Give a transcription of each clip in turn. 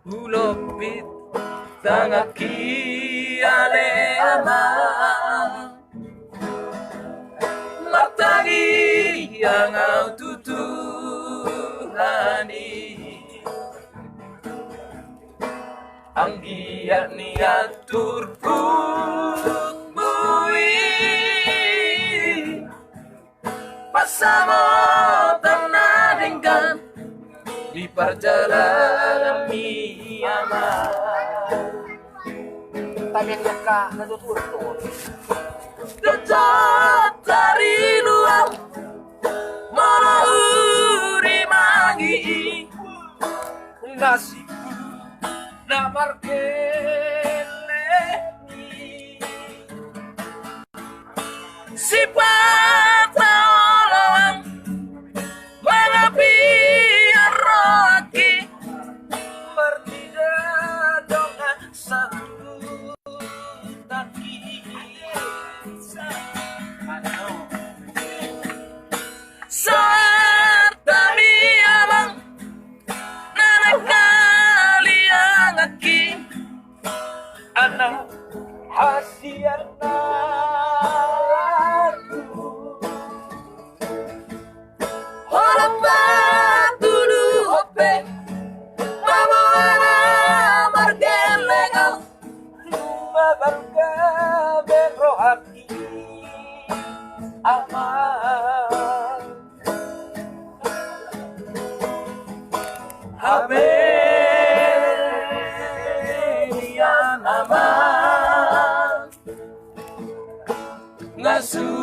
Ulopit tangaki ale ama matagi yang au tutuhani anggiat niat turput bui pasamo tanadengkan di perjalanan miyama Tapi yang dekat natutur dekat dari luar menauri mangi nasibku namar keleni sifat orang mengapi roki bertidak dengan satu kaki serta miamang nanak kalian aki anak hasiat aku orang batu hope mama margelengal mabarga bero hati aman haberian aman ngasudupe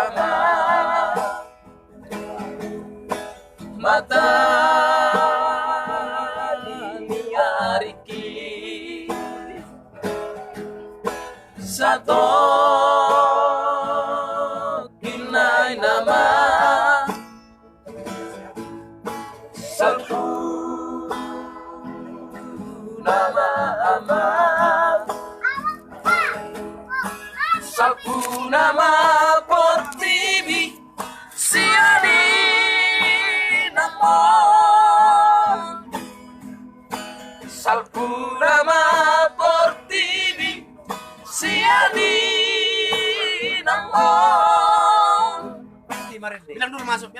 aman mata niariki satu kinai nama satu nama aman satu nama portibi siani namon salpu nama portibi siani namon bilang dulu masuk